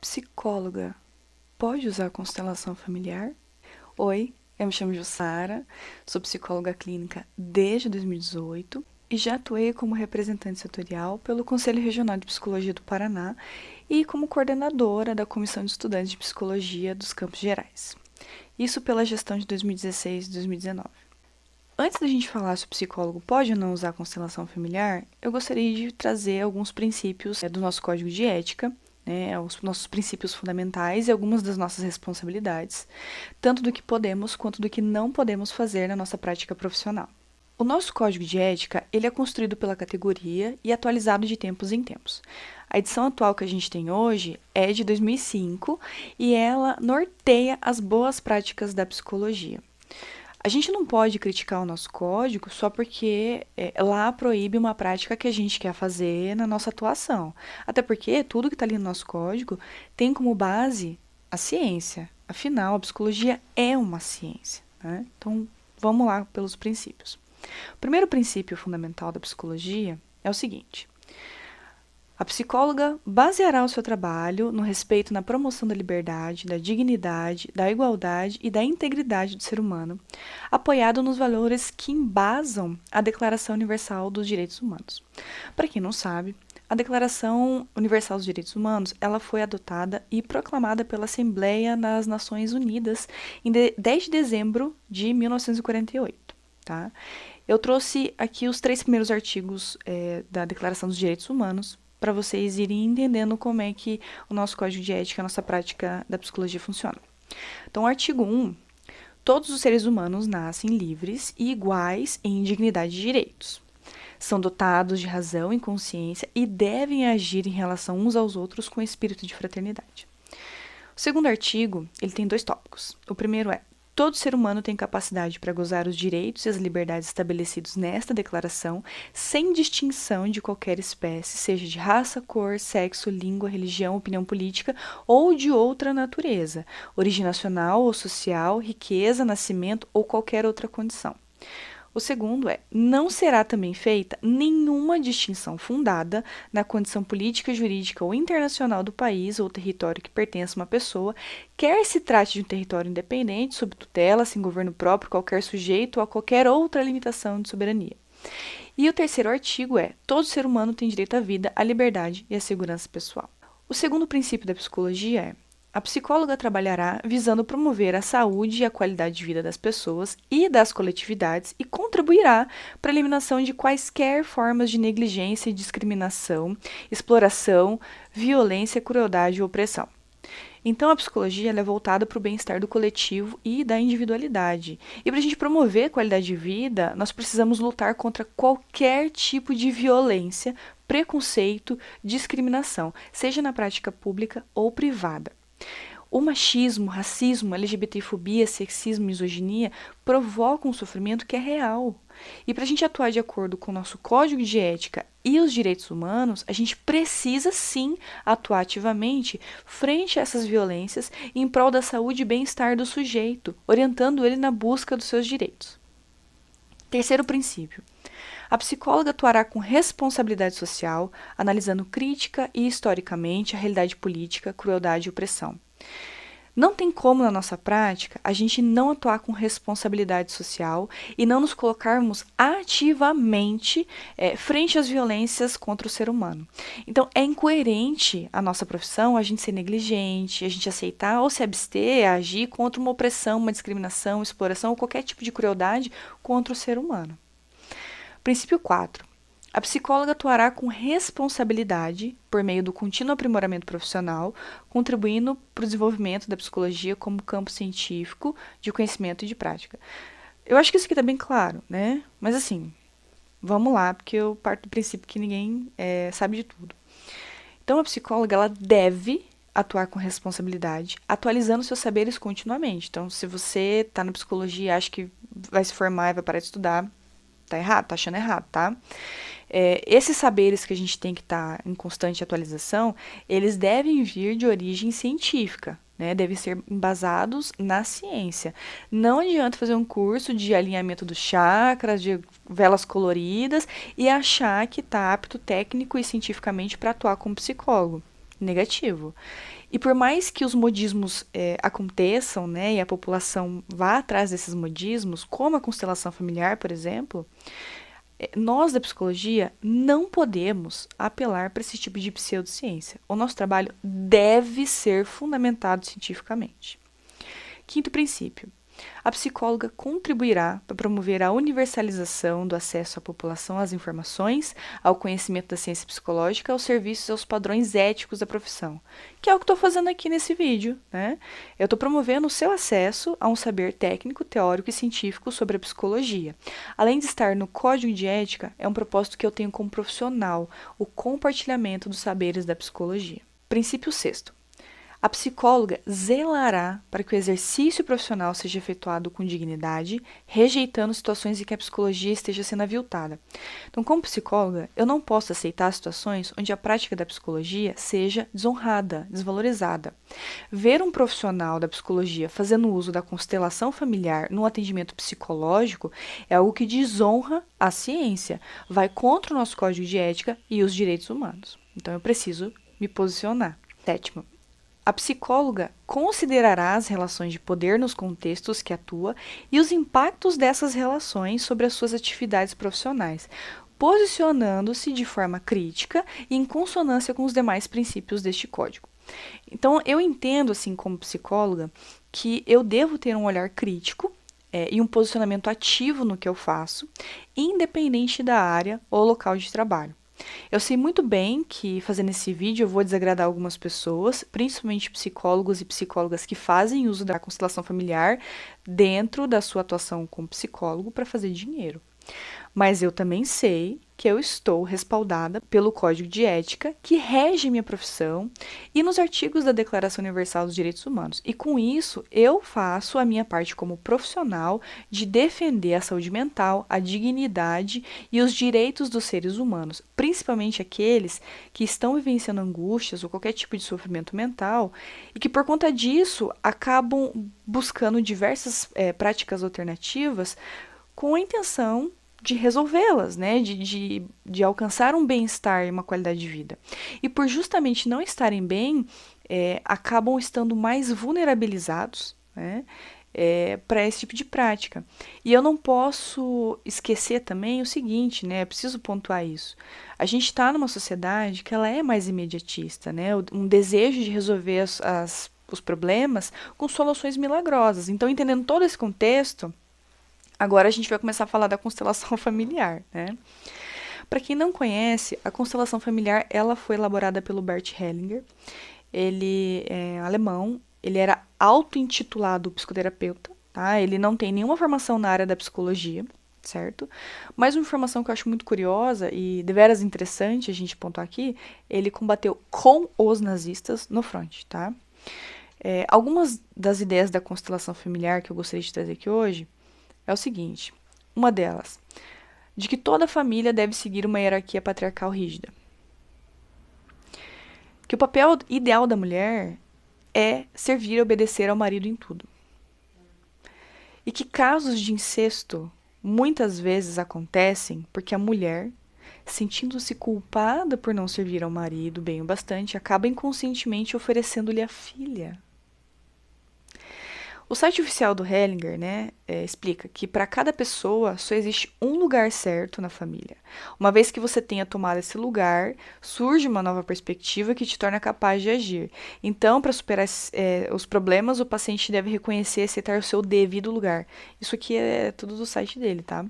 Psicóloga pode usar constelação familiar? Oi, eu me chamo Jussara, sou psicóloga clínica desde 2018 e já atuei como representante setorial pelo Conselho Regional de Psicologia do Paraná e como coordenadora da Comissão de Estudantes de Psicologia dos Campos Gerais. Isso pela gestão de 2016 e 2019. Antes da gente falar se o psicólogo pode ou não usar a constelação familiar, eu gostaria de trazer alguns princípios do nosso código de ética, os nossos princípios fundamentais e algumas das nossas responsabilidades, tanto do que podemos quanto do que não podemos fazer na nossa prática profissional. O nosso código de ética ele é construído pela categoria e atualizado de tempos em tempos. A edição atual que a gente tem hoje é de 2005 e ela norteia as boas práticas da psicologia. A gente não pode criticar o nosso código só porque lá proíbe uma prática que a gente quer fazer na nossa atuação. Até porque tudo que está ali no nosso código tem como base a ciência. Afinal, a psicologia é uma ciência, né? Então, vamos lá pelos princípios. O primeiro princípio fundamental da psicologia é o seguinte: a psicóloga baseará o seu trabalho no respeito na promoção da liberdade, da dignidade, da igualdade e da integridade do ser humano, apoiado nos valores que embasam a Declaração Universal dos Direitos Humanos. Para quem não sabe, a Declaração Universal dos Direitos Humanos ela foi adotada e proclamada pela Assembleia das Nações Unidas em 10 de dezembro de 1948. Tá? Eu trouxe aqui os 3 primeiros artigos da Declaração dos Direitos Humanos, para vocês irem entendendo como é que o nosso código de ética, a nossa prática da psicologia funciona. Então, o artigo 1, todos os seres humanos nascem livres e iguais em dignidade e direitos. São dotados de razão e consciência e devem agir em relação uns aos outros com espírito de fraternidade. O segundo artigo, ele tem 2 tópicos. O primeiro é: todo ser humano tem capacidade para gozar os direitos e as liberdades estabelecidos nesta declaração, sem distinção de qualquer espécie, seja de raça, cor, sexo, língua, religião, opinião política ou de outra natureza, origem nacional ou social, riqueza, nascimento ou qualquer outra condição. O segundo é: não será também feita nenhuma distinção fundada na condição política, jurídica ou internacional do país ou território que pertence a uma pessoa, quer se trate de um território independente, sob tutela, sem governo próprio, qualquer sujeito ou a qualquer outra limitação de soberania. E o terceiro artigo é: todo ser humano tem direito à vida, à liberdade e à segurança pessoal. O segundo princípio da psicologia é: a psicóloga trabalhará visando promover a saúde e a qualidade de vida das pessoas e das coletividades e contribuirá para a eliminação de quaisquer formas de negligência e discriminação, exploração, violência, crueldade ou opressão. Então, a psicologia ela é voltada para o bem-estar do coletivo e da individualidade. E para a gente promover a qualidade de vida, nós precisamos lutar contra qualquer tipo de violência, preconceito, discriminação, seja na prática pública ou privada. O machismo, racismo, LGBTfobia, sexismo, misoginia provocam um sofrimento que é real. E para a gente atuar de acordo com o nosso código de ética e os direitos humanos, a gente precisa sim atuar ativamente frente a essas violências em prol da saúde e bem-estar do sujeito, orientando ele na busca dos seus direitos. Terceiro princípio: a psicóloga atuará com responsabilidade social, analisando crítica e historicamente a realidade política, crueldade e opressão. Não tem como, na nossa prática, a gente não atuar com responsabilidade social e não nos colocarmos ativamente frente às violências contra o ser humano. Então, é incoerente a nossa profissão a gente ser negligente, a gente aceitar ou se abster a agir contra uma opressão, uma discriminação, exploração ou qualquer tipo de crueldade contra o ser humano. Princípio 4. A psicóloga atuará com responsabilidade por meio do contínuo aprimoramento profissional, contribuindo para o desenvolvimento da psicologia como campo científico de conhecimento e de prática. Eu acho que isso aqui está bem claro, né? Mas assim, vamos lá, porque eu parto do princípio que ninguém sabe de tudo. Então, a psicóloga ela deve atuar com responsabilidade, atualizando seus saberes continuamente. Então, se você está na psicologia e acha que vai se formar e vai parar de estudar, tá errado, tá achando errado, tá? Esses saberes que a gente tem que estar em constante atualização, eles devem vir de origem científica, né? Devem ser embasados na ciência. Não adianta fazer um curso de alinhamento dos chakras, de velas coloridas e achar que está apto técnico e cientificamente para atuar como psicólogo. Negativo. E por mais que os modismos aconteçam, né, e a população vá atrás desses modismos, como a constelação familiar, por exemplo, nós da psicologia não podemos apelar para esse tipo de pseudociência. O nosso trabalho deve ser fundamentado cientificamente. Quinto princípio. A psicóloga contribuirá para promover a universalização do acesso à população às informações, ao conhecimento da ciência psicológica, aos serviços e aos padrões éticos da profissão, que é o que estou fazendo aqui nesse vídeo, né? Eu estou promovendo o seu acesso a um saber técnico, teórico e científico sobre a psicologia. Além de estar no Código de Ética, é um propósito que eu tenho como profissional, o compartilhamento dos saberes da psicologia. Princípio sexto. A psicóloga zelará para que o exercício profissional seja efetuado com dignidade, rejeitando situações em que a psicologia esteja sendo aviltada. Então, como psicóloga, eu não posso aceitar situações onde a prática da psicologia seja desonrada, desvalorizada. Ver um profissional da psicologia fazendo uso da constelação familiar no atendimento psicológico é algo que desonra a ciência, vai contra o nosso código de ética e os direitos humanos. Então, eu preciso me posicionar. Sétimo. A psicóloga considerará as relações de poder nos contextos que atua e os impactos dessas relações sobre as suas atividades profissionais, posicionando-se de forma crítica e em consonância com os demais princípios deste código. Então, eu entendo, assim, como psicóloga, que eu devo ter um olhar crítico e um posicionamento ativo no que eu faço, independente da área ou local de trabalho. Eu sei muito bem que fazendo esse vídeo eu vou desagradar algumas pessoas, principalmente psicólogos e psicólogas que fazem uso da constelação familiar dentro da sua atuação como psicólogo para fazer dinheiro. Mas eu também sei que eu estou respaldada pelo Código de Ética que rege minha profissão e nos artigos da Declaração Universal dos Direitos Humanos. E com isso, eu faço a minha parte como profissional de defender a saúde mental, a dignidade e os direitos dos seres humanos, principalmente aqueles que estão vivenciando angústias ou qualquer tipo de sofrimento mental e que, por conta disso, acabam buscando diversas práticas alternativas com a intenção de resolvê-las, né? De alcançar um bem-estar e uma qualidade de vida. E por justamente não estarem bem, acabam estando mais vulnerabilizados, né? Para esse tipo de prática. E eu não posso esquecer também o seguinte, né? Eu preciso pontuar isso. A gente está numa sociedade que ela é mais imediatista, né? Um desejo de resolver os problemas com soluções milagrosas. Então, entendendo todo esse contexto, agora a gente vai começar a falar da constelação familiar, né? Para quem não conhece, a constelação familiar ela foi elaborada pelo Bert Hellinger. Ele é alemão, ele era auto-intitulado psicoterapeuta, tá? Ele não tem nenhuma formação na área da psicologia, certo? Mas uma informação que eu acho muito curiosa e deveras interessante a gente pontuar aqui, ele combateu com os nazistas no fronte, tá? Algumas das ideias da constelação familiar que eu gostaria de trazer aqui hoje é o seguinte, uma delas, de que toda família deve seguir uma hierarquia patriarcal rígida. Que o papel ideal da mulher é servir e obedecer ao marido em tudo. E que casos de incesto muitas vezes acontecem porque a mulher, sentindo-se culpada por não servir ao marido bem o bastante, acaba inconscientemente oferecendo-lhe a filha. O site oficial do Hellinger, né, explica que para cada pessoa só existe um lugar certo na família. Uma vez que você tenha tomado esse lugar, surge uma nova perspectiva que te torna capaz de agir. Então, para superar os problemas, o paciente deve reconhecer e aceitar o seu devido lugar. Isso aqui é tudo do site dele, tá?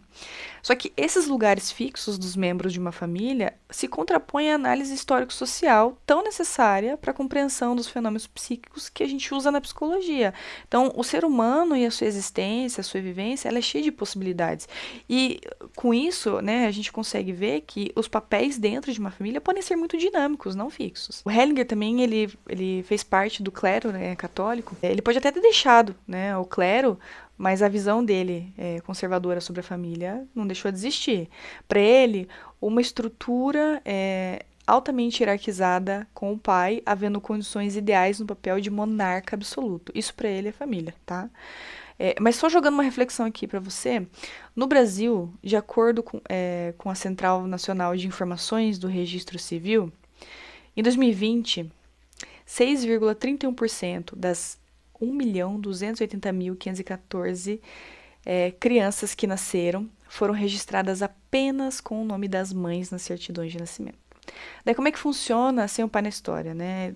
Só que esses lugares fixos dos membros de uma família se contrapõem à análise histórico-social tão necessária para a compreensão dos fenômenos psíquicos que a gente usa na psicologia. Então, o ser humano e a sua existência, a sua vivência, ela é cheia de possibilidades. E com isso, né, a gente consegue ver que os papéis dentro de uma família podem ser muito dinâmicos, não fixos. O Hellinger também, ele fez parte do clero, né, católico. Ele pode até ter deixado, né, o clero, mas a visão dele conservadora sobre a família não deixou de existir. Para ele, uma estrutura altamente hierarquizada com o pai, havendo condições ideais no papel de monarca absoluto. Isso para ele é família, tá? Mas só jogando uma reflexão aqui para você, no Brasil, de acordo com a Central Nacional de Informações do Registro Civil, em 2020, 6,31% das 1.280.514 crianças que nasceram foram registradas apenas com o nome das mães nas certidões de nascimento. Daí como é que funciona sem o pai na história, né?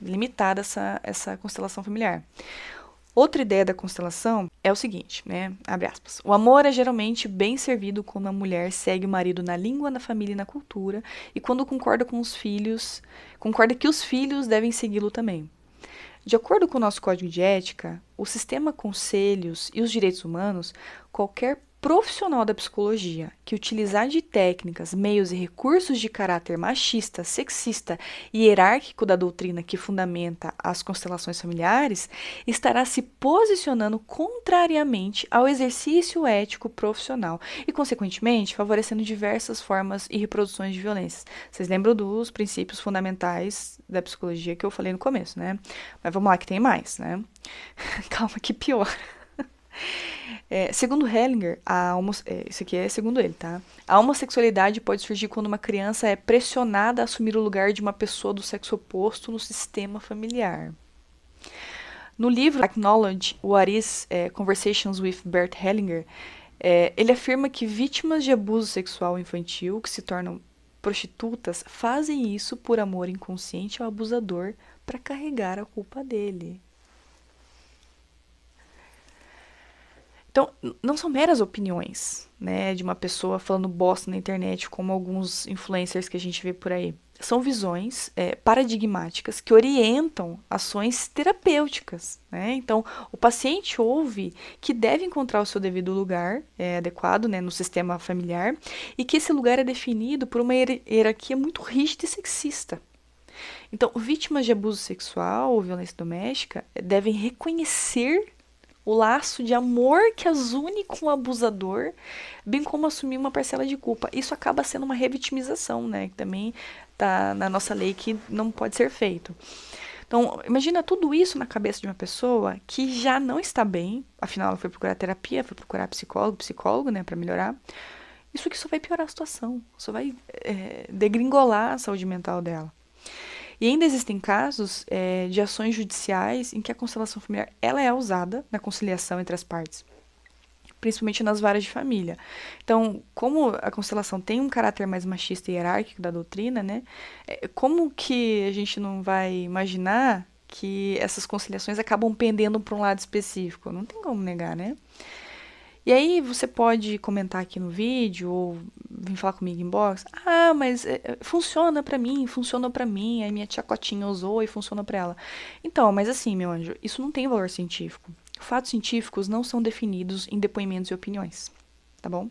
Limitada essa constelação familiar. Outra ideia da constelação é o seguinte, né? Abre aspas. O amor é geralmente bem servido quando a mulher segue o marido na língua, na família e na cultura, e quando concorda com os filhos, concorda que os filhos devem segui-lo também. De acordo com o nosso código de ética, o sistema conselhos e os direitos humanos, qualquer profissional da psicologia que utilizar de técnicas, meios e recursos de caráter machista, sexista e hierárquico da doutrina que fundamenta as constelações familiares, estará se posicionando contrariamente ao exercício ético profissional e, consequentemente, favorecendo diversas formas e reproduções de violências. Vocês lembram dos princípios fundamentais da psicologia que eu falei no começo, né? Mas vamos lá que tem mais, né? Calma que pior. Segundo Hellinger, isso aqui é segundo ele, tá? A homossexualidade pode surgir quando uma criança é pressionada a assumir o lugar de uma pessoa do sexo oposto no sistema familiar. No livro Acknowledge What Is Conversations with Bert Hellinger, ele afirma que vítimas de abuso sexual infantil que se tornam prostitutas fazem isso por amor inconsciente ao abusador para carregar a culpa dele. Então, não são meras opiniões, né, de uma pessoa falando bosta na internet, como alguns influencers que a gente vê por aí. São visões paradigmáticas que orientam ações terapêuticas, né? Então, o paciente ouve que deve encontrar o seu devido lugar adequado, né, no sistema familiar e que esse lugar é definido por uma hierarquia muito rígida e sexista. Então, vítimas de abuso sexual ou violência doméstica devem reconhecer o laço de amor que as une com o abusador, bem como assumir uma parcela de culpa. Isso acaba sendo uma revitimização, né? Que também está na nossa lei que não pode ser feito. Então, imagina tudo isso na cabeça de uma pessoa que já não está bem, afinal ela foi procurar terapia, foi procurar psicólogo, né, para melhorar. Isso aqui só vai piorar a situação, só vai degringolar a saúde mental dela. E ainda existem casos de ações judiciais em que a constelação familiar ela é usada na conciliação entre as partes, principalmente nas varas de família. Então, como a constelação tem um caráter mais machista e hierárquico da doutrina, né, como que a gente não vai imaginar que essas conciliações acabam pendendo para um lado específico? Não tem como negar, né? E aí você pode comentar aqui no vídeo ou vir falar comigo em inbox. Ah, mas funciona pra mim, aí minha tia Cotinha usou e funciona pra ela. Então, mas assim, meu anjo, isso não tem valor científico. Fatos científicos não são definidos em depoimentos e opiniões, tá bom?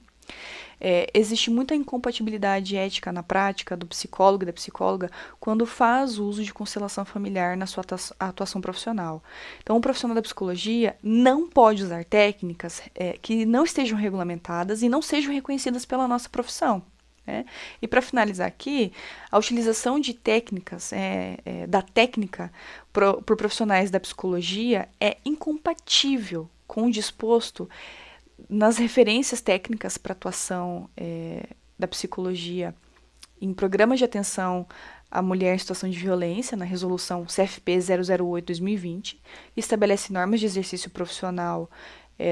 Existe muita incompatibilidade ética na prática do psicólogo e da psicóloga quando faz uso de constelação familiar na sua atuação profissional. Então, o profissional da psicologia não pode usar técnicas que não estejam regulamentadas e não sejam reconhecidas pela nossa profissão. Né? E para finalizar aqui, a utilização de técnicas, da técnica por profissionais da psicologia é incompatível com o disposto nas referências técnicas para atuação da psicologia em programas de atenção à mulher em situação de violência, na resolução CFP 008/2020, que estabelece normas de exercício profissional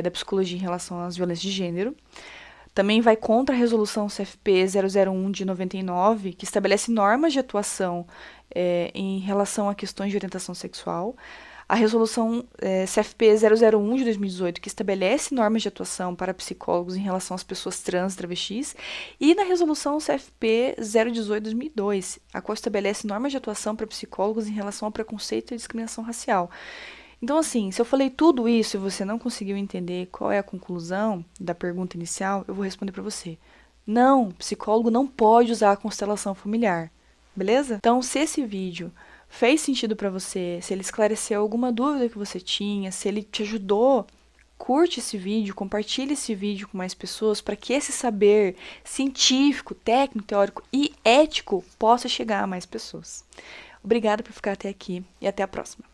da psicologia em relação às violências de gênero. Também vai contra a resolução CFP 001/99, que estabelece normas de atuação em relação a questões de orientação sexual. A resolução CFP 001/2018, que estabelece normas de atuação para psicólogos em relação às pessoas trans e travestis, e na resolução CFP 018/2002, a qual estabelece normas de atuação para psicólogos em relação ao preconceito e discriminação racial. Então, assim, se eu falei tudo isso e você não conseguiu entender qual é a conclusão da pergunta inicial, eu vou responder para você. Não, psicólogo não pode usar a constelação familiar, beleza? Então, se esse vídeo fez sentido para você, se ele esclareceu alguma dúvida que você tinha, se ele te ajudou, curte esse vídeo, compartilhe esse vídeo com mais pessoas para que esse saber científico, técnico, teórico e ético possa chegar a mais pessoas. Obrigada por ficar até aqui e até a próxima.